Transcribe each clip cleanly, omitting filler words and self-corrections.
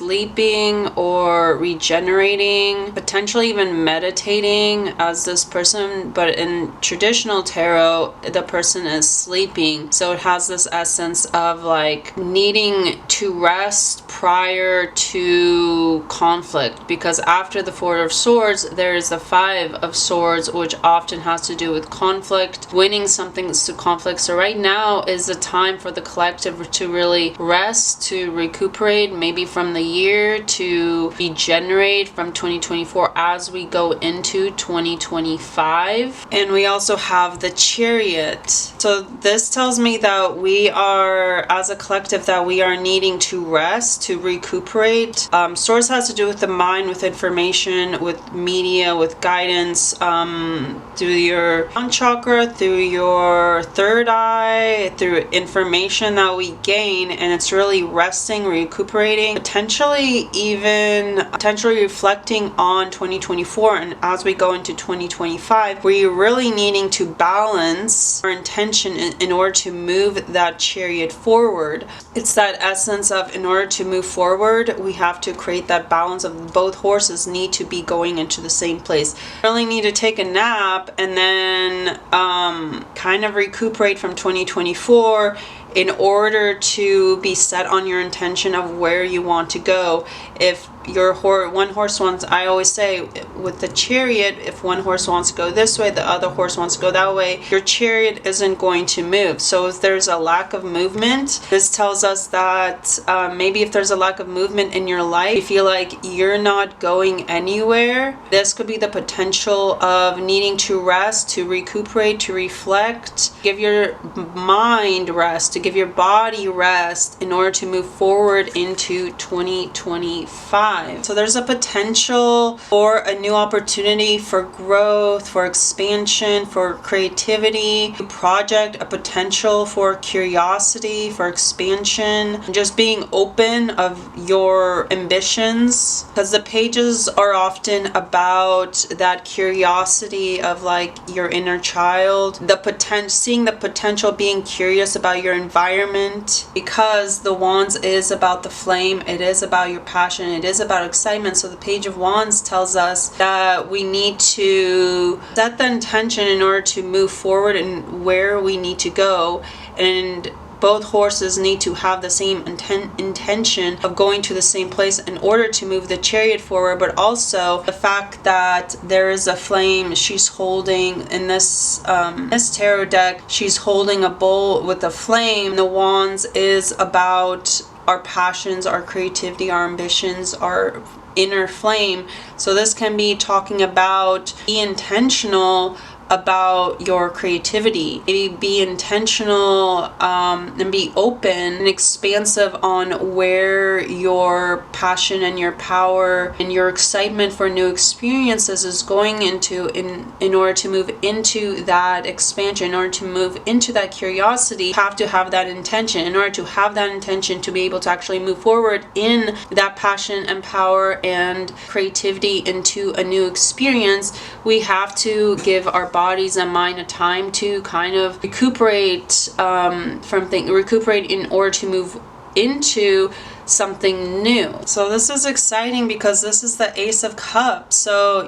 sleeping or regenerating, potentially even meditating as this person, but in traditional tarot, the person is sleeping. So it has this essence of like needing to rest prior to conflict, because after the Four of Swords, there is the Five of Swords, which often has to do with conflict, winning something through conflict. So right now is the time for the collective to really rest, to recuperate, maybe from the year, to regenerate from 2024 as we go into 2025. And we also have the Chariot. So this tells me that we are, as a collective, that we are needing to rest, to recuperate. Swords has to do with the mind, with information, with media, with guidance, through your crown chakra, through your third eye, through information that we gain, and it's really resting, recuperating, potentially reflecting on 2024, and as we go into 2025, we're really needing to balance our intention in order to move that chariot forward. It's that essence of, in order to move forward, we have to create that balance of both horses need to be going into the same place. You really need to take a nap and then kind of recuperate from 2024 in order to be set on your intention of where you want to go. If your one horse wants, I always say with the chariot, if one horse wants to go this way, the other horse wants to go that way, your chariot isn't going to move. So if there's a lack of movement, this tells us that maybe if there's a lack of movement in your life, you feel like you're not going anywhere, this could be the potential of needing to rest, to recuperate, to reflect, give your mind rest, to give your body rest in order to move forward into 2025. So there's a potential for a new opportunity, for growth, for expansion, for creativity, a project, a potential for curiosity, for expansion, just being open of your ambitions, because the pages are often about that curiosity of like your inner child, seeing the potential, being curious about your environment, because the Wands is about the flame, it is about your passion, it is about excitement. So the Page of Wands tells us that we need to set the intention in order to move forward and where we need to go, and both horses need to have the same intention of going to the same place in order to move the chariot forward. But also the fact that there is a flame she's holding in this tarot deck, she's holding a bowl with a flame. The Wands is about our passions, our creativity, our ambitions, our inner flame. So this can be talking about be intentional about your creativity. Maybe be intentional and be open and expansive on where your passion and your power and your excitement for new experiences is going into in order to move into that expansion, in order to move into that curiosity. You have to have that intention. In order to have that intention to be able to actually move forward in that passion and power and creativity into a new experience, we have to give our bodies and mind a time to kind of recuperate recuperate in order to move into something new. So this is exciting because this is the Ace of Cups. So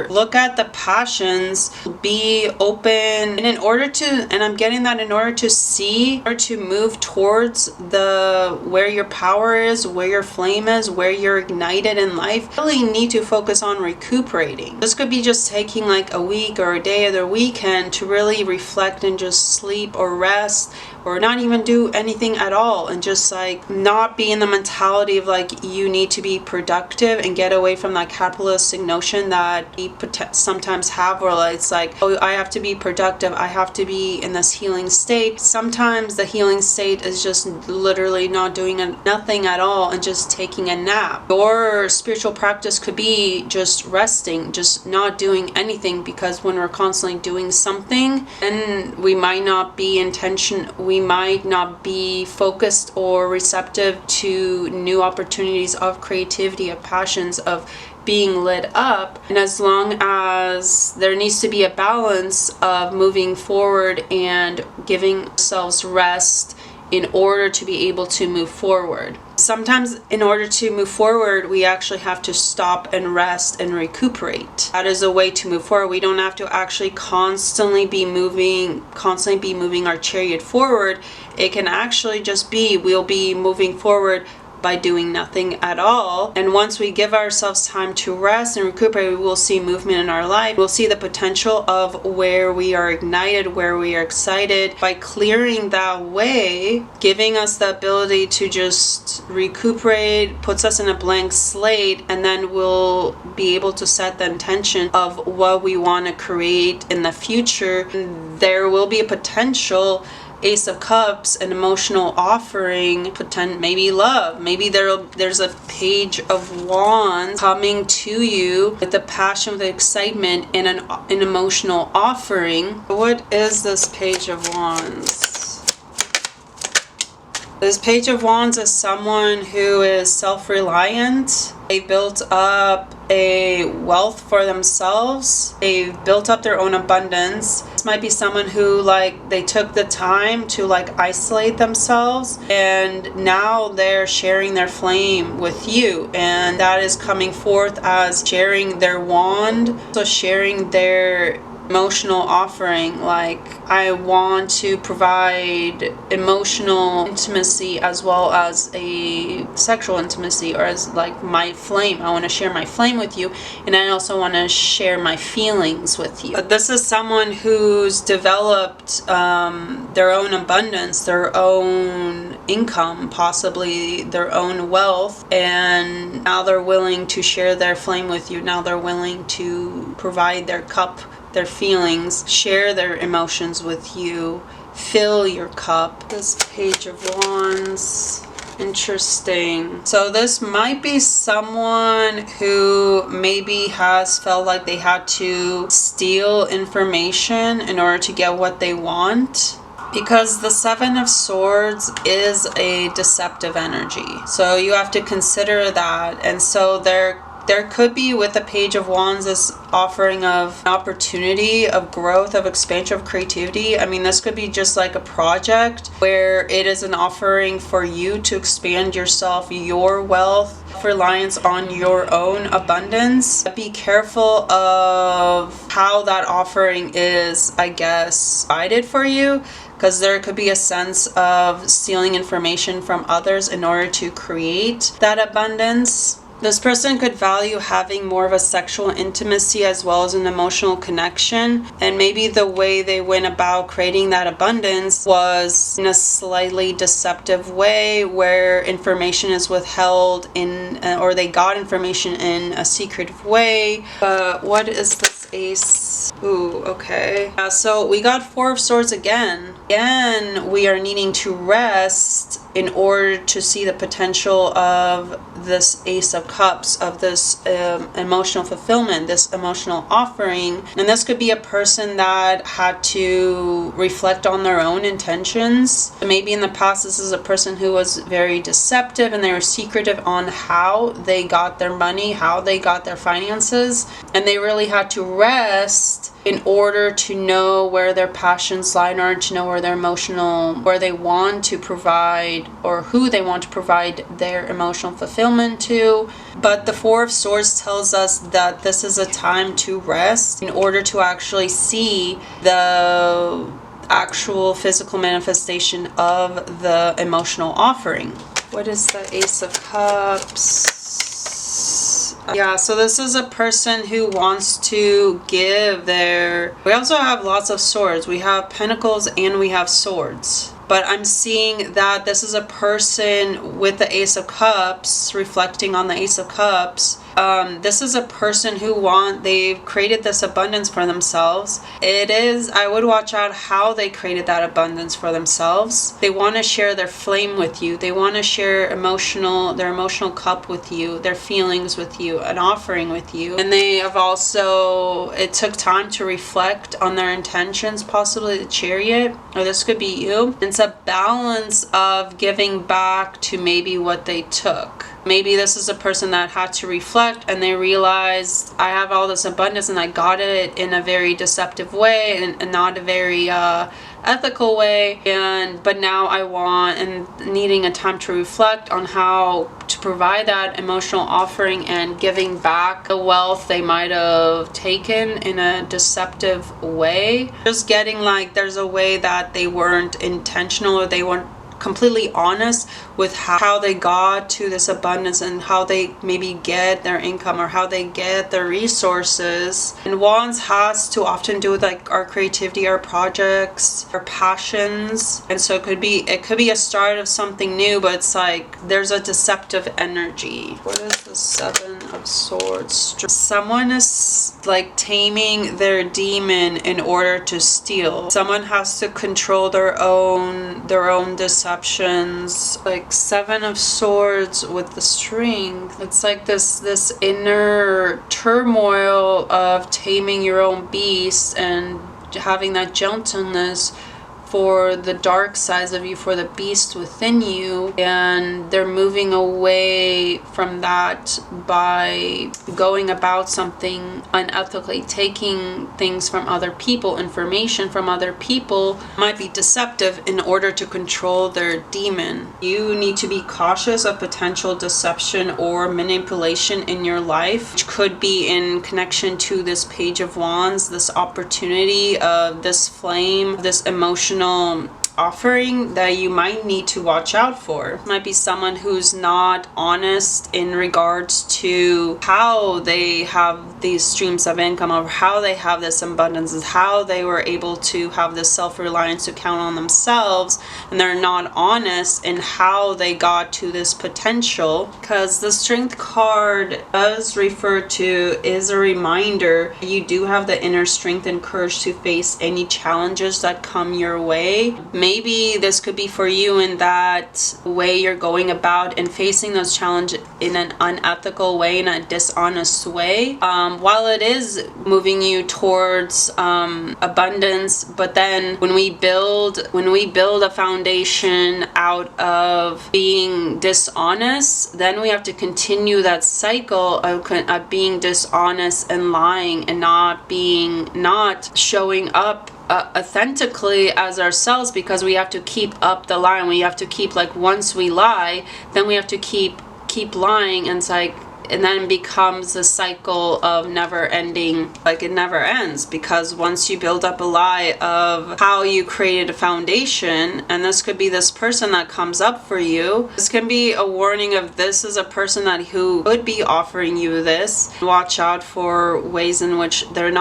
look at the passions, be open, and in order to see or to move towards where your power is, where your flame is, where you're ignited in life, you really need to focus on recuperating. This could be just taking like a week or a day of the weekend to really reflect and just sleep or rest, or not even do anything at all, and just like not be in the mentality of like you need to be productive and get away from that capitalistic notion that we sometimes have, where it's like, oh, I have to be productive, I have to be in this healing state. Sometimes the healing state is just literally not doing nothing at all and just taking a nap. Your spiritual practice could be just resting, just not doing anything, because when we're constantly doing something, then we might not be we might not be focused or receptive to new opportunities of creativity, of passions, of being lit up. And as long as there needs to be a balance of moving forward and giving ourselves rest in order to be able to move forward. Sometimes in order to move forward, we actually have to stop and rest and recuperate. That is a way to move forward. We don't have to actually constantly be moving our chariot forward. It can actually just be, we'll be moving forward by doing nothing at all. And once we give ourselves time to rest and recuperate, we will see movement in our life. We'll see the potential of where we are ignited, where we are excited. By clearing that way, giving us the ability to just recuperate, puts us in a blank slate, and then we'll be able to set the intention of what we want to create in the future. And there will be a potential Ace of Cups, an emotional offering, maybe love, maybe there's a Page of Wands coming to you with the passion, with the excitement, and an emotional offering. What is this Page of Wands? This Page of Wands is someone who is self-reliant. They built up a wealth for themselves. They've built up their own abundance. This might be someone who they took the time to isolate themselves, and now they're sharing their flame with you, and that is coming forth as sharing their wand, so sharing their emotional offering. I want to provide emotional intimacy as well as a sexual intimacy, or as my flame. I want to share my flame with you, and I also want to share my feelings with you. This is someone who's developed their own abundance, their own income, possibly their own wealth, and now they're willing to share their flame with you. Now they're willing to provide their cup, their feelings, share their emotions with you, fill your cup. This Page of Wands, interesting. So this might be someone who maybe has felt like they had to steal information in order to get what they want, because the Seven of Swords is a deceptive energy. So you have to consider that. And so there could be, with the Page of Wands, this offering of opportunity, of growth, of expansion, of creativity. I mean, this could be just like a project where it is an offering for you to expand yourself, your wealth, reliance on your own abundance. Be careful of how that offering is, I guess, guided for you, because there could be a sense of stealing information from others in order to create that abundance. This person could value having more of a sexual intimacy as well as an emotional connection, and maybe the way they went about creating that abundance was in a slightly deceptive way, where information is withheld or they got information in a secretive way. But what is this Ace? Ooh, okay. So we got Four of Swords again. Again, we are needing to rest in order to see the potential of this Ace of Cups, of this emotional fulfillment, this emotional offering. And this could be a person that had to reflect on their own intentions. Maybe in the past, this is a person who was very deceptive and they were secretive on how they got their money, how they got their finances, and they really had to rest in order to know where their passions lie, in order to know where where they want to provide, or who they want to provide their emotional fulfillment to. But the Four of Swords tells us that this is a time to rest in order to actually see the actual physical manifestation of the emotional offering. What is the Ace of Cups? Yeah, so this is a person who wants to give their... We also have lots of swords. We have pentacles and we have swords. But I'm seeing that this is a person with the Ace of Cups, reflecting on the Ace of Cups. This is a person who they've created this abundance for themselves. I would watch out how they created that abundance for themselves. They want to share their flame with you. They want to share their emotional cup with you, their feelings with you, an offering with you. And they have also, it took time to reflect on their intentions, possibly the Chariot, or this could be you. It's a balance of giving back to maybe what they took. Maybe this is a person that had to reflect and they realized, I have all this abundance and I got it in a very deceptive way and not a very ethical way, but now I want and needing a time to reflect on how to provide that emotional offering and giving back the wealth they might have taken in a deceptive way. Just getting like there's a way that they weren't intentional or they weren't completely honest with how they got to this abundance and how they maybe get their income or how they get their resources. And wands has to often do with like our creativity, our projects, our passions. And so it could be a start of something new, but it's like there's a deceptive energy. What is the Seven of Swords? Someone is like taming their demon in order to steal. Someone has to control their own deceptions. Like Seven of Swords with the string. It's like this inner turmoil of taming your own beast and having that gentleness for the dark sides of you, for the beast within you, and they're moving away from that by going about something unethically, taking things from other people, information from other people, might be deceptive in order to control their demon. You need to be cautious of potential deception or manipulation in your life, which could be in connection to this Page of Wands, this opportunity of this flame, this emotional offering that you might need to watch out for. It might be someone who's not honest in regards to how they have these streams of income or how they have this abundance, how they were able to have this self-reliance to count on themselves, and they're not honest in how they got to this potential. Because the Strength card does refer to, is a reminder you do have the inner strength and courage to face any challenges that come your way. Maybe this could be for you in that way you're going about and facing those challenges in an unethical way, in a dishonest way. While it is moving you towards abundance, but then when we build a foundation out of being dishonest, then we have to continue that cycle of being dishonest and lying and not showing up authentically as ourselves, because we have to keep up the lie. We have to keep, like, once we lie, then we have to keep lying, and it's like, and then it becomes a cycle of never ending, like it never ends, because once you build up a lie of how you created a foundation, and this could be this person that comes up for you, this can be a warning of this is a person who could be offering you this. Watch out for ways in which they're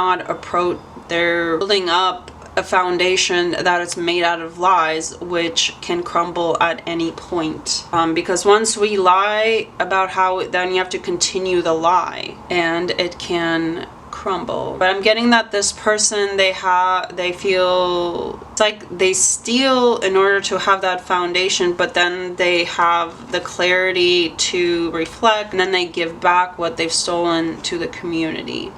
building up a foundation that is made out of lies, which can crumble at any point. Because once we lie about how, then you have to continue the lie, and it can crumble. But I'm getting that this person, they feel it's like they steal in order to have that foundation, but then they have the clarity to reflect, and then they give back what they've stolen to the community.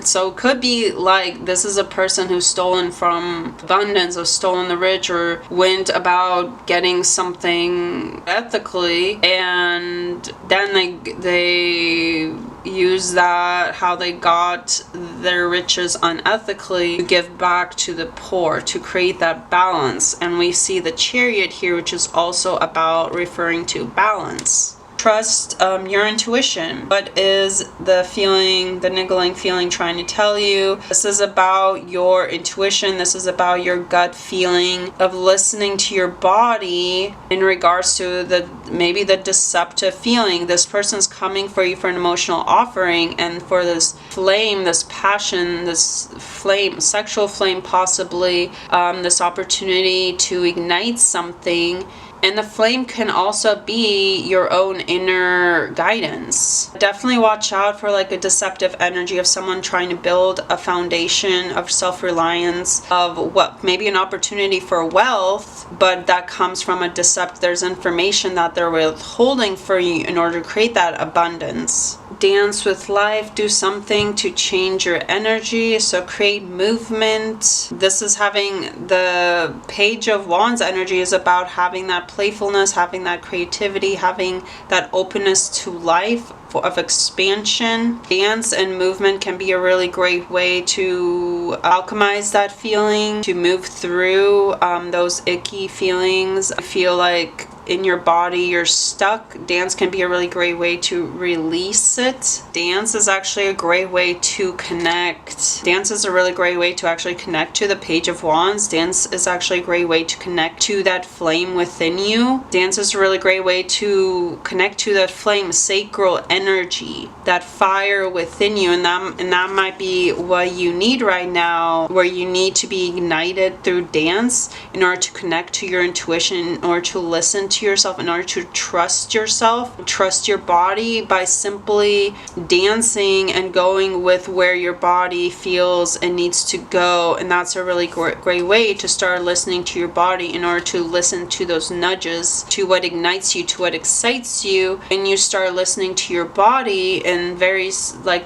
So it could be like this is a person who's stolen from abundance, or stolen the rich, or went about getting something ethically, and then they use that, how they got their riches unethically, to give back to the poor, to create that balance. And we see the Chariot here, which is also about referring to balance. Trust your intuition. What is the feeling, the niggling feeling trying to tell you? This is about your intuition. This is about your gut feeling of listening to your body in regards to maybe the deceptive feeling. This person's coming for you for an emotional offering, and for this flame, this passion, this flame, sexual flame possibly, this opportunity to ignite something. And the flame can also be your own inner guidance. Definitely watch out for like a deceptive energy of someone trying to build a foundation of self-reliance, of what maybe an opportunity for wealth, but that comes from a there's information that they're withholding for you in order to create that abundance. dance with life, do something to change your energy. So create movement. This is having the Page of Wands energy is about having that playfulness, having that creativity, having that openness to life, of expansion. Dance and movement can be a really great way to alchemize that feeling, to move through those icky feelings. I feel like in your body you're stuck. Dance can be a really great way to release it. Dance is actually a great way to connect. Dance is a really great way to actually connect to the Page of Wands. Dance is actually a great way to connect to that flame within you. Dance is a really great way to connect to that flame, sacral energy, that fire within you, and that might be what you need right now, where you need to be ignited through dance in order to connect to your intuition, in order to listen to yourself, in order to trust yourself, trust your body by simply dancing and going with where your body feels and needs to go. And that's a really great way to start listening to your body in order to listen to those nudges, to what ignites you, to what excites you. And you start listening to your body in very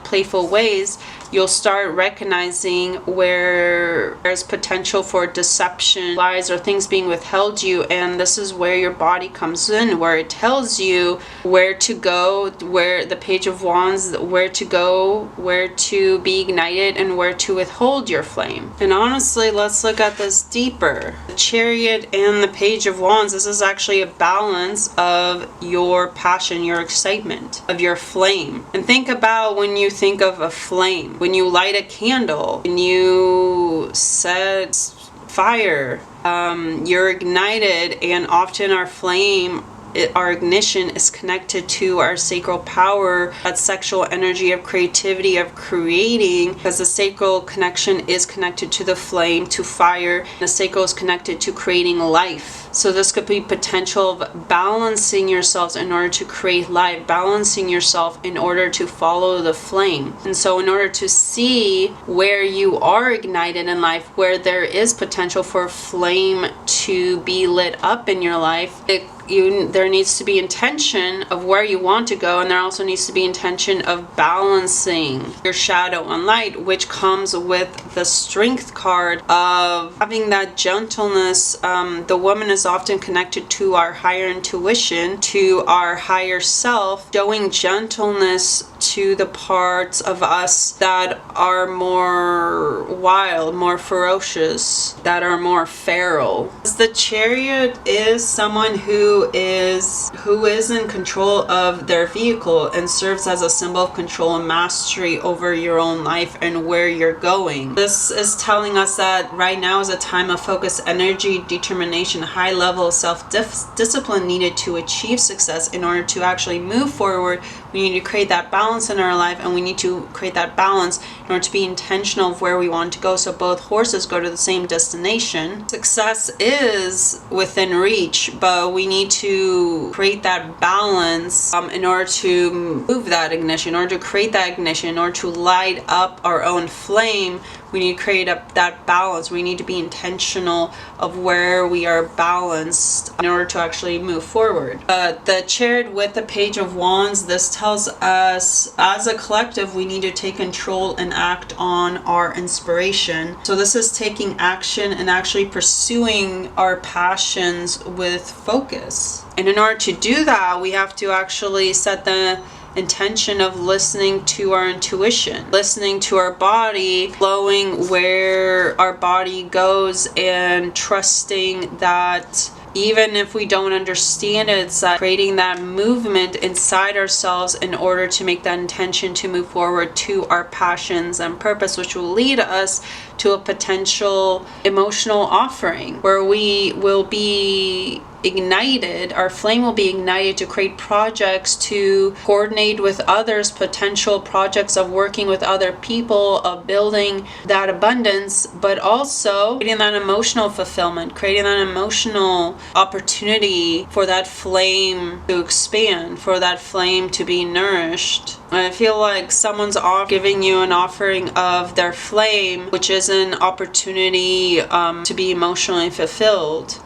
playful ways, you'll start recognizing where there's potential for deception, lies, or things being withheld you. And this is where your body comes in, where it tells you where to go, where the Page of Wands, where to go, where to be ignited, and where to withhold your flame. And honestly, let's look at this deeper. The Chariot and the Page of Wands, this is actually a balance of your passion, your excitement, of your flame. And think about when you think of a flame. When you light a candle, when you set fire, you're ignited, and often our flame, our ignition is connected to our sacral power, that sexual energy of creativity, of creating, because the sacral connection is connected to the flame, to fire. The sacral is connected to creating life. So this could be potential of balancing yourselves in order to create life, balancing yourself in order to follow the flame. And so in order to see where you are ignited in life, where there is potential for flame to be lit up in your life, there needs to be intention of where you want to go, and there also needs to be intention of balancing your shadow and light, which comes with the Strength card of having that gentleness. The woman is often connected to our higher intuition, to our higher self, showing gentleness to the parts of us that are more wild, more ferocious, that are more feral. The Chariot is someone who is in control of their vehicle and serves as a symbol of control and mastery over your own life and where you're going. This is telling us that right now is a time of focus, energy, determination, high level of self-discipline needed to achieve success. In order to actually move forward, we need to create that balance in our life, and we need to create that balance in order to be intentional of where we want to go, so both horses go to the same destination. Success is within reach, but we need to create that balance in order to move that ignition, in order to create that ignition, in order to light up our own flame. We need to create that balance. We need to be intentional of where we are balanced in order to actually move forward. The Chariot with the Page of Wands, this tells us as a collective we need to take control and act on our inspiration. So this is taking action and actually pursuing our passions with focus. And in order to do that, we have to actually set the intention of listening to our intuition, listening to our body, flowing where our body goes, and trusting that even if we don't understand it, it's that creating that movement inside ourselves in order to make that intention to move forward to our passions and purpose, which will lead us to a potential emotional offering where we will be ignited, our flame will be ignited to create projects, to coordinate with others, potential projects of working with other people, of building that abundance, but also creating that emotional fulfillment, creating that emotional opportunity for that flame to expand, for that flame to be nourished. I feel like someone's giving you an offering of their flame, which is an opportunity to be emotionally fulfilled.